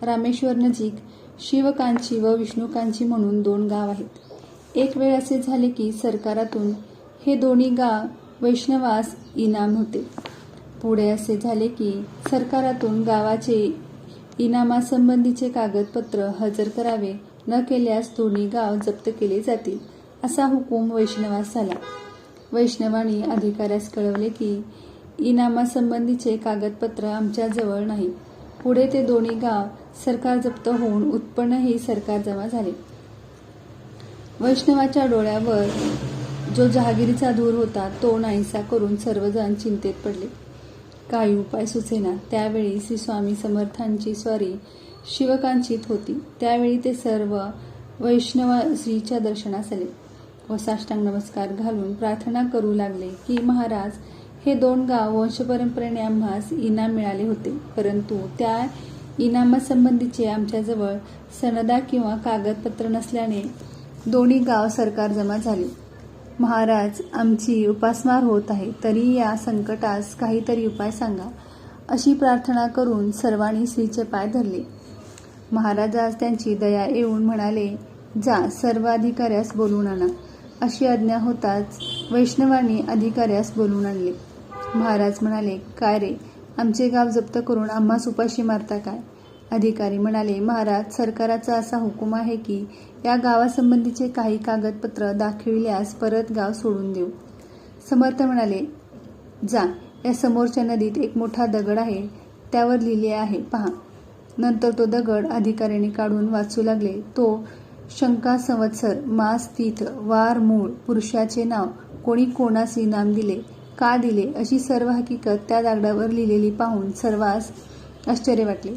रामेश्वर नजीक शिवकांची व विष्णुकांची म्हणून 2 गाव आहेत. एक वेळ असे झाले की सरकारातून हे दोन्ही गाव वैष्णवास इनाम होते. पुढे असे झाले की सरकारातून गावाचे इनामासंबंधीचे कागदपत्र हजर करावे, न केल्यास दोन्ही गाव जप्त केले जातील, असा हुकूम वैष्णवास झाला. वैष्णवांनी अधिकाऱ्यास कळवले की इनामासंबंधीचे कागदपत्र आमच्याजवळ नाही. पुढे ते दोन्ही गाव सरकार जप्त होऊन उत्पन्नही सरकार जमा झाले. वैष्णवाच्या डोळ्यावर जो जहागिरीचा धूर होता तो नाहीसा करून सर्वजण चिंतेत पडले. काही उपाय सुचेना. त्यावेळी श्री स्वामी समर्थांची स्वारी शिवकांचीत होती. त्यावेळी ते सर्व वैष्णव श्रीच्या दर्शनास आले व साष्टांग नमस्कार घालून प्रार्थना करू लागले की महाराज, हे 2 गाव वंशपरंपरेने आम्हास इनाम मिळाले होते, परंतु त्या इनामासंबंधीचे आमच्याजवळ सनदा किंवा कागदपत्र नसल्याने दोन्ही गाव सरकार जमा झाले. महाराज, आमची उपासमार होत आहे, तरी या संकटास काहीतरी उपाय सांगा, अशी प्रार्थना करून सर्वांनी श्रीचे पाय धरले. महाराजास त्यांची दया येऊन म्हणाले, जा, सर्व अधिकाऱ्यास बोलवून आणा. अशी आज्ञा होताच वैष्णवांनी अधिकाऱ्यास बोलवून आणले. महाराज म्हणाले, काय रे, आमचे गाव जप्त करून आम्हास उपाशी मारता काय? अधिकारी म्हणाले, महाराज, सरकाराचा असा हुकूम आहे की या गावासंबंधीचे काही कागदपत्र दाखविल्यास परत गाव सोडून देऊ. समर्थ म्हणाले, जा, या समोरच्या नदीत एक मोठा दगड आहे, त्यावर लिहिले आहे, पहा. नंतर तो दगड अधिकाऱ्याने काढून वाचू लागले. तो शंका संवत्सर, मास तीथ, वार मूळ, पुरुषाचे नाव, कोणी कोणास इनाम दिले, का दिले, अशी सर्व हकीकत त्या दगडावर लिहिलेली पाहून सर्वांस आश्चर्य वाटले.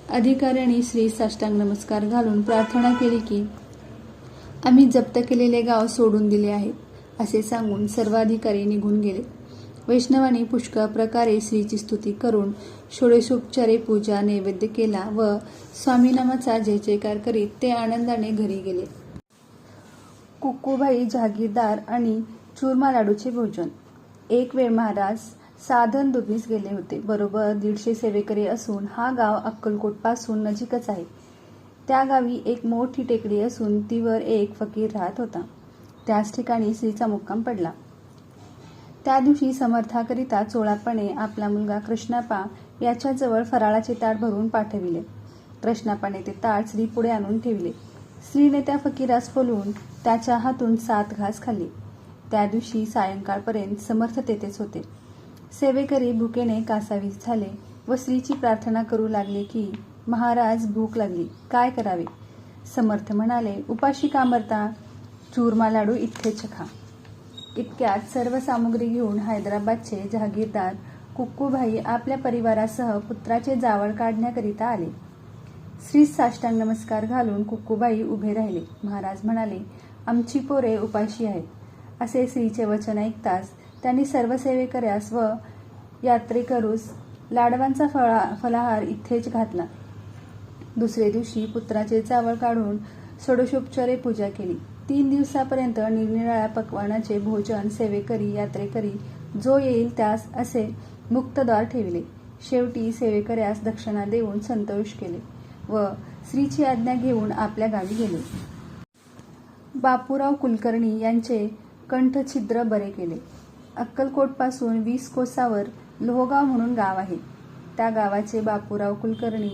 अधिकाऱ्यांनी श्री साष्टांग नमस्कार घालून प्रार्थना केली की आम्ही जप्त केलेले गाव सोडून दिले आहे, असे सांगून सर्व अधिकारी निघून गेले. वैष्णवांनी पुष्कळ प्रकारे श्रीची स्तुती करून षोडशोपचारे पूजा नैवेद्य केला व स्वामीनामाचा जय जयकार करीत ते आनंदाने घरी गेले. कुक्कुबाई, जहागीरदार आणि चूरमा लाडूचे भोजन. एक वेळ महाराज साधन दुबनीस गेले होते. बरोबर 150 सेवेकरी असून हा गाव अक्कलकोटपासून नजीकच आहे. त्या गावी एक मोठी टेकडी असून तीवर एक फकीर राहत होता. त्याच ठिकाणी श्रीचा मुक्काम पडला. त्या दिवशी समर्थाकरिता चोळाप्पाने आपला मुलगा कृष्णाप्पा याच्याजवळ फराळाचे ताट भरून पाठविले. कृष्णाप्पाने ते ताट श्री पुढे आणून ठेवले. श्रीने त्या फकीरास बोलवून त्याच्या हातून 7 घास खाल्ले. त्या दिवशी सायंकाळपर्यंत समर्थ तेथेच होते. सेवेकरी भुकेने कासावीस झाले व श्रीची प्रार्थना करू लागले की महाराज, भूक लागली, काय करावे? समर्थ म्हणाले, उपाशी का मरता? चूरमा लाडू इथेच खा. इतक्यात सर्व सामुग्री घेऊन हैदराबादचे जहागीरदार कुक्कुबाई आपल्या परिवारासह पुत्राचे जावळ काढण्याकरिता आले. श्री साष्टांग नमस्कार घालून कुक्कुबाई उभे राहिले. महाराज म्हणाले, आमची पोरे उपाशी आहेत. असे श्रीचे वचन ऐकताच त्यांनी सर्व सेवेकऱ्यास व यात्रेकरूस लाडवांचा फलाहार इथेच घातला. दुसरे दिवशी पुत्राचे जावळ काढून षोडशोपचारे पूजा केली. 3 दिवसापर्यंत निरनिराळ्या पक्वानाचे भोजन सेवेकरी यात्रेकरी जो येईल त्यास असे मुक्तद्वार ठेविले. शेवटी सेवेकऱ्यास दक्षिणा देऊन संतोष केले व श्रीची आज्ञा घेऊन आपल्या गावी गेले. बापूराव कुलकर्णी यांचे कंठछिद्र बरे केले. अक्कलकोटपासून 20 कोसावर लोहगाव म्हणून गाव आहे. त्या गावाचे बापूराव कुलकर्णी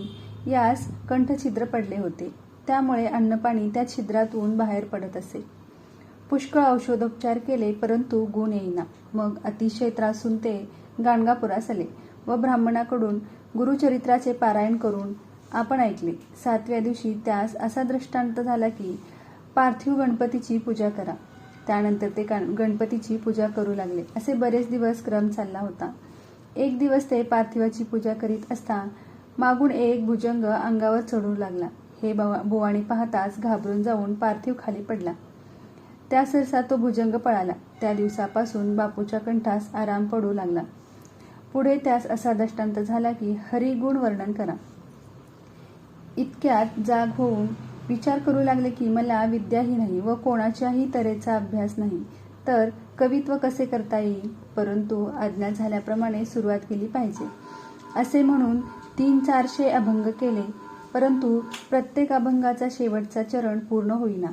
यास कंठछिद्र पडले होते. त्यामुळे अन्नपाणी त्या छिद्रातून बाहेर पडत असे. पुष्कळ औषधोपचार केले, परंतु गुण येईना. मग अतिशय त्रासून ते गाणगापुरास आले व ब्राह्मणाकडून गुरुचरित्राचे पारायण करून आपण ऐकले. 7व्या दिवशी त्यास असा दृष्टांत झाला की पार्थिव गणपतीची पूजा करा. त्यानंतर ते गणपतीची पूजा करू लागले. असे बरेच दिवस क्रम चालला होता. एक दिवस ते पार्थिवाची पूजा करीत असता मागून एक भुजंग अंगावर चढू लागला. हे बुवाणी पाहताच घाबरून जाऊन पार्थिव खाली पडला. त्या सरसा तो भुजंग पळाला. त्या दिवसापासून बापूच्या कंठास आराम पडू लागला. पुढे त्यास असा दृष्टांत झाला की हरिगुण वर्णन करा. इतक्यात जाग होऊन विचार करू लागले की मला विद्याही नाही व कोणाच्याही तऱ्हेचा अभ्यास नाही, तर कवित्व कसे करता येईल? परंतु आज्ञा झाल्याप्रमाणे सुरुवात केली पाहिजे. असे म्हणून 300-400 अभंग केले. परंतु प्रत्येक अभंगाचा शेवटचा चरण पूर्ण होईना.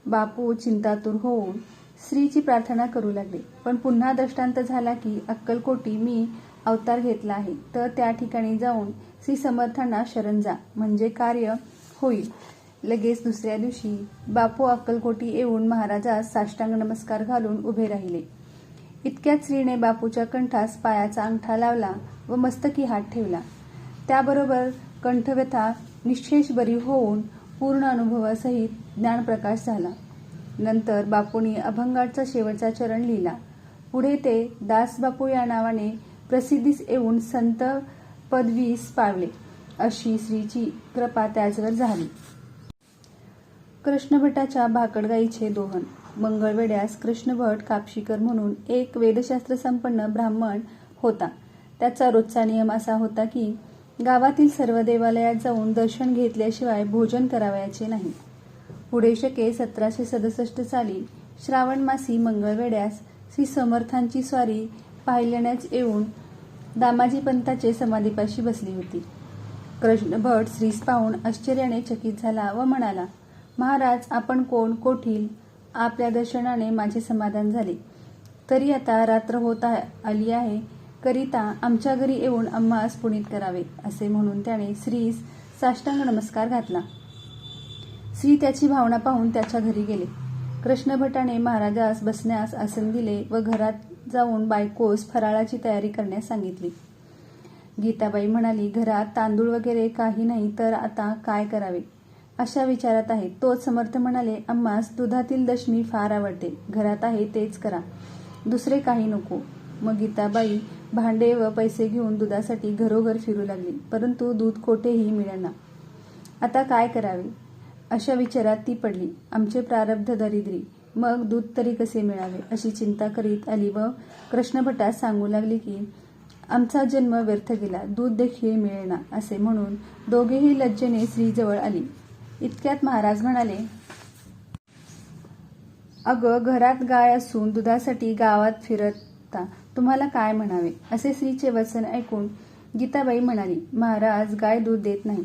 बापू चिंतातूर होऊन श्रीची प्रार्थना करू लागले. पण पुन्हा दृष्टांत झाला की अक्कलकोटी मी अवतार घेतला आहे, तर त्या ठिकाणी जाऊन श्री समर्थांना शरण जा, म्हणजे कार्य होईल. लगेच दुसऱ्या दिवशी बापू अक्कलकोटी येऊन महाराजास साष्टांग नमस्कार घालून उभे राहिले. इतक्यात श्रीने बापूच्या कंठास पायाचा अंगठा लावला व मस्तकी हात ठेवला. त्याबरोबर कंठव्यथा निश्शेष बरी होऊन पूर्ण अनुभवासहित ज्ञानप्रकाश झाला. नंतर बापूंनी अभंगाचा शेवटचा चरण लिहिला. पुढे ते दासबापू या नावाने प्रसिद्धीस येऊन संत पदवीस पावले. अशी श्रीची कृपा त्याचवर झाली. कृष्णभटाच्या भाकडगाईचे दोहन. मंगळवेढ्यास कृष्णभट कापशीकर म्हणून एक वेदशास्त्र संपन्न ब्राह्मण होता. त्याचा रोजचा नियम असा होता की गावातील सर्व देवालयात जाऊन दर्शन घेतल्याशिवाय भोजन करावयाचे नाही. पुढे शके 1767 साली श्रावण मासी मंगळवेढ्यास श्री समर्थांची स्वारी पाहिल्यानेच येऊन दामाजी पंताचे समाधीपाशी बसली होती. कृष्णभट श्रीस पाहून आश्चर्याने चकित झाला व म्हणाला, महाराज आपण कोण, कोठील? आपल्या दर्शनाने माझे समाधान झाले. तरी आता रात्र होत आली आहे, करिता आमच्या घरी येऊन आम्हास पुनीत करावे. असे म्हणून त्याने श्रीस साष्टांग नमस्कार घातला. श्री त्याची भावना पाहून त्याच्या घरी गेले. कृष्णभटाने महाराजास बसण्यास आसन दिले व घरात जाऊन बायकोस फराळाची तयारी करण्यास सांगितली. गीताबाई म्हणाली, घरात तांदूळ वगैरे काही नाही, तर आता काय करावे अशा विचारात आहे. तोच समर्थ म्हणाले, आम्हास दुधातील दशमी फार आवडते, घरात आहे तेच करा, दुसरे काही नको. मग गीताबाई भांडे व पैसे घेऊन दुधासाठी घरोघर फिरू लागली, परंतु दूध कोठेही मिळेना. आता काय करावे अशा विचारात ती पडली. आमचे प्रारब्ध दरिद्री, मग दूध तरी कसे मिळावे अशी चिंता करीत आली व कृष्णभटास सांगू लागली की आमचा जन्म व्यर्थ गेला, दूध देखील मिळेना. असे म्हणून दोघेही लज्जेने श्रीजवळ आली. इतक्यात महाराज म्हणाले, अगं, घरात गाय असून दुधासाठी गावात फिरता तुम्हाला काय म्हणावे. असे श्रीचे वचन ऐकून गीताबाई म्हणाली, महाराज गाय दूध देत नाही.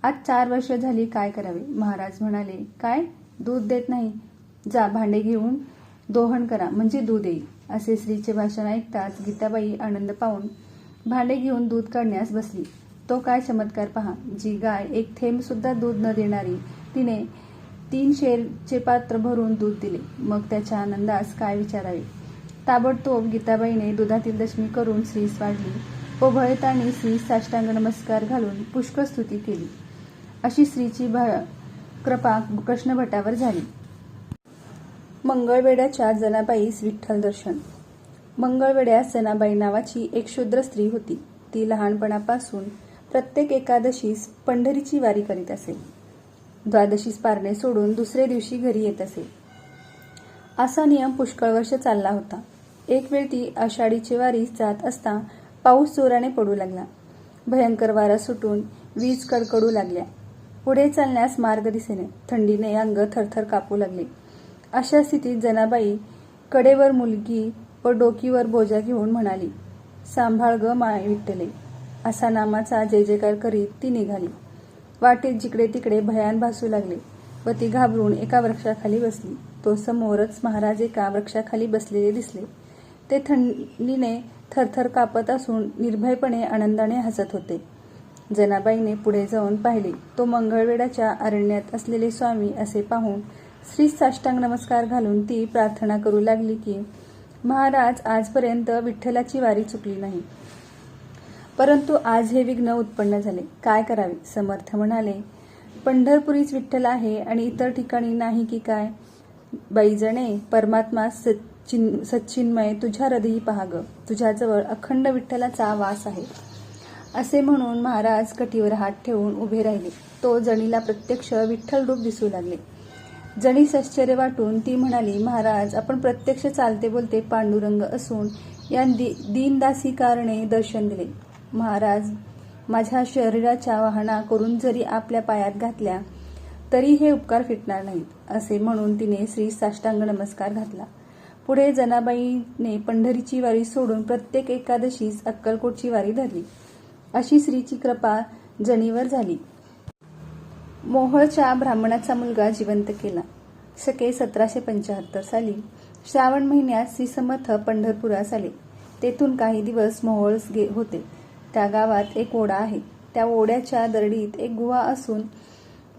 आज 4 वर्ष झाली, काय करावे. महाराज म्हणाले, काय दूध देत नाही, जा भांडे घेऊन दोहण करा, म्हणजे दूध येईल. असे श्रीचे भाषण ऐकताच गीताबाई आनंद पाहून भांडे घेऊन दूध काढण्यास बसली. तो काय चमत्कार पहा. जी गाय एक थेंब सुद्धा दूध न देणारी, तिने 3 शेरचे पात्र भरून दूध दिले. मग त्याच्या आनंदास काय विचारावे. ताबडतोब गीताबाईने दुधातील दशमी करून श्रीस वाढली. ओभळतानी श्रीस साष्टांग नमस्कार घालून पुष्कळ स्तुती केली. अशी श्रीची कृपा कृष्णभटावर झाली. मंगळवेढ्याच्या जनाबाईस विठ्ठल दर्शन. मंगळवेढ्यास जनाबाई नावाची एक शूद्र स्त्री होती. ती लहानपणापासून प्रत्येक एकादशीस पंढरीची वारी करीत असे. द्वादशीस पारणे सोडून दुसरे दिवशी घरी येत असे. असा नियम पुष्कळ वर्ष चालला होता. एक वेळ ती आषाढीची वारीस जात असता पाऊस जोराने पडू लागला. भयंकर वारा सुटून वीज कडकडू लागल्या. पुढे चालण्यास मार्ग दिसेना. थंडीने अंग थरथर कापू लागले. अशा स्थितीत जनाबाई कडेवर मुलगी व डोकीवर बोजा घेऊन म्हणाली, सांभाळ ग माय विठ्ठले. असा नामाचा जय जयकार करीत ती निघाली. वाटेत जिकडे तिकडे भयान भासू लागले व ती घाबरून एका वृक्षाखाली बसली. तो समोरच महाराज एका वृक्षाखाली बसलेले दिसले. ते थंडीने थरथर कापत असून निर्भयपणे आनंदाने हसत होते. जनाबाईने पुढे जाऊन पाहिले. तो मंगळवेढ्याच्या अरण्यात असलेले स्वामी असे पाहून श्री साष्टांग नमस्कार घालून ती प्रार्थना करू लागली की महाराज, आजपर्यंत विठ्ठलाची वारी चुकली नाही, परंतु आज हे विघ्न उत्पन्न झाले, काय करावे. समर्थ म्हणाले, पंढरपुरीच विठ्ठल आहे आणि इतर ठिकाणी नाही की काय. बाईजणे, परमात्मा सच्चिन्मय तुझ्या हृदयी पहा ग, तुझ्याजवळ अखंड विठ्ठलाचा वास आहे. असे म्हणून महाराज कटीवर हात ठेवून उभे राहिले. तो जणीला प्रत्यक्ष विठ्ठल रूप दिसू लागले. जणीस आश्चर्य वाटून ती म्हणाली, महाराज, आपण प्रत्यक्ष चालते बोलते पांडुरंग असून या दीनदासी कारणे दर्शन दिले. महाराज, माझ्या शरीराच्या वाहना करून जरी आपल्या पायात घातल्या तरी हे उपकार फिटणार नाहीत. असे म्हणून तिने श्री साष्टांग नमस्कार घातला. पुढे जनाबाईने पंढरीची वारी सोडून प्रत्येक एकादशीस अक्कलकोटची वारी धरली. अशी श्रीची कृपा जणीवर झाली. मोहोळच्या ब्राह्मणाचा मुलगा जिवंत केला. शके 1775 साली श्रावण महिन्यात श्री समर्थ पंढरपुरास आले. तेथून काही दिवस मोहोळ होते. त्या गावात एक ओढा आहे. त्या ओढ्याच्या दरडीत एक गुहा असून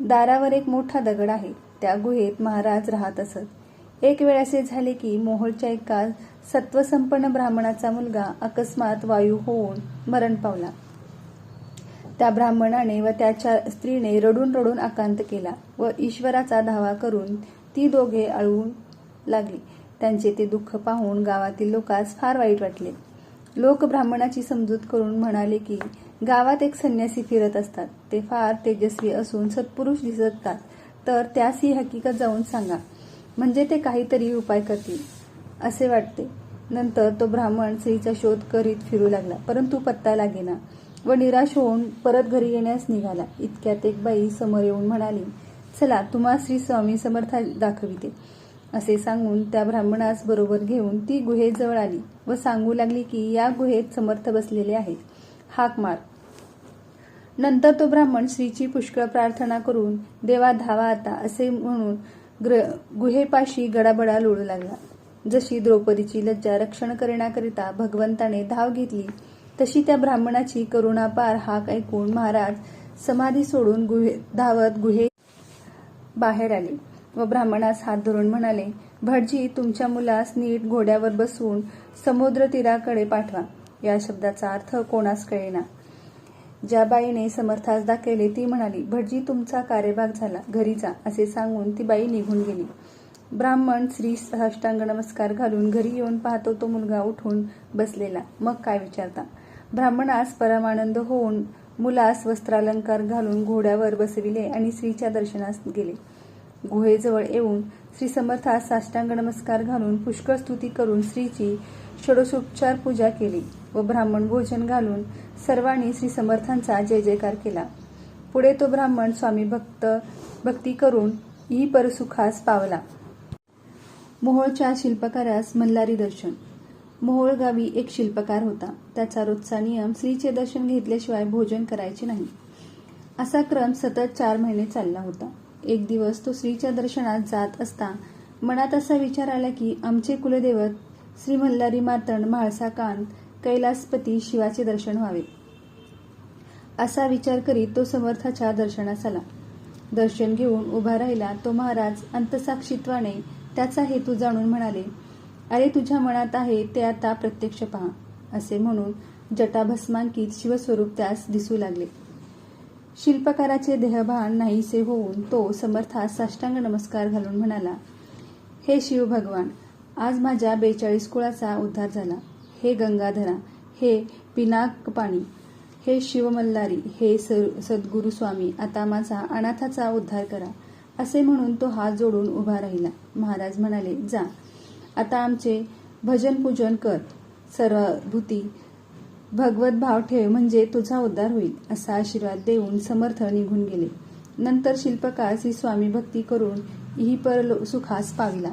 दारावर एक मोठा दगड आहे. त्या गुहेत महाराज राहत असत. एक वेळ असे झाले की मोहोळच्या एका सत्वसंपन्न ब्राह्मणाचा मुलगा अकस्मात वायू होऊन मरण पावला. त्या ब्राह्मणाने व त्याच्या स्त्रीने रडून रडून आकांत केला व ईश्वराचा धावा करून ती दोघे अळू लागली. त्यांचे ते दुःख पाहून गावातील लोकांस फार वाईट वाटले. लोक ब्राह्मणाची समजूत करून म्हणाले की गावात एक संन्यासी फिरत असतात. ते फार तेजस्वी असून सत्पुरुष दिसतात, तर त्यास ही हकीकत जाऊन सांगा, म्हणजे ते काहीतरी उपाय करतील असे वाटते. नंतर तो ब्राह्मण स्त्रीचा शोध करीत फिरू लागला, परंतु पत्ता लागेना व निराश होऊन परत घरी येण्यास निघाला. इतक्यात एक बाई समोर येऊन म्हणाली, चला तुम्हा श्री स्वामी समर्थ दाखविते. असे सांगून त्या ब्राह्मणास बरोबर घेऊन ती गुहेजवळ आली व सांगू लागली की या गुहेत समर्थ बसलेले आहेत, हाक मार. नंतर तो ब्राह्मण श्रीची पुष्कळ प्रार्थना करून देवा धावा आता असे म्हणून गुहेपाशी गडाबडा लोळू लागला. जशी द्रौपदीची लज्जा रक्षण करण्याकरिता भगवंताने धाव घेतली, तशी त्या ब्राह्मणाची करुणापार हाक ऐकून महाराज समाधी सोडून धावत गुहे बाहेर आले व ब्राह्मणास हात धरून म्हणाले, भटजी तुमच्या मुलास नीट घोड्यावर बसवून समुद्र तीराकडे पाठवा. या शब्दाचा अर्थ कोणास कळेना. ज्या बाईने समर्थास दाखवले ती म्हणाली, भटजी तुमचा कार्यभाग झाला, घरी जा असे सांगून ती बाई निघून गेली. ब्राह्मण श्री साष्टांग नमस्कार घालून घरी येऊन पाहतो तो मुलगा उठून बसलेला. मग काय विचारता. ब्राह्मणास परमानंद होऊन मुलास वस्त्रालंकार घालून घोड्यावर बसविले आणि श्रीच्या दर्शनास गेले. गुहेजवळ येऊन श्री समर्थास साष्टांग नमस्कार घालून पुष्कळ स्तुती करून श्रीची षोडशोपचार पूजा केली व ब्राह्मण भोजन घालून सर्वांनी श्री समर्थांचा जय जयकार केला. पुढे तो ब्राह्मण स्वामी भक्ती करून ही परसुखास पावला. मोहोळच्या शिल्पकारास मल्हारी दर्शन. मोहोळ गावी एक शिल्पकार होता. त्याचा रोजचा नियम श्रीचे दर्शन घेतल्याशिवाय भोजन करायचे नाही. असा क्रम सतत 4 महिने चालला होता. एक दिवस तो श्रीच्या दर्शनात जात असता मनात असा विचार आला की आमचे कुलदैवत श्री मल्हारी मार्तंड म्हाळसाकांत कैलासपती शिवाचे दर्शन व्हावे. असा विचार करीत तो समर्थाच्या दर्शनास आला. दर्शन घेऊन उभा राहिला तो महाराज अंतसाक्षीत्वाने त्याचा हेतू जाणून म्हणाले, अरे तुझ्या मनात आहे ते आता प्रत्यक्ष पहा. असे म्हणून जटाभस्मांकित शिवस्वरूप त्यास दिसू लागले. शिल्पकाराचे देहभान नाहीसे होऊन तो समर्थास साष्टांग नमस्कार घालून म्हणाला, हे शिव भगवान, आज माझ्या 42 कुळाचा उद्धार झाला. हे गंगाधरा, हे पिनाकपाणी, हे शिवमल्हारी, हे सद्गुरु स्वामी, आता माझा अनाथाचा उद्धार करा. असे म्हणून तो हात जोडून उभा राहिला. महाराज म्हणाले, जा आता आमचे भजन पूजन कर, सर्वभूती भगवत भाव ठेव, म्हणजे तुझा उद्धार होईल. असा आशीर्वाद देऊन समर्थ निघून गेले. नंतर शिल्पकार श्री स्वामी भक्ती करून ही परसुखास पाविला.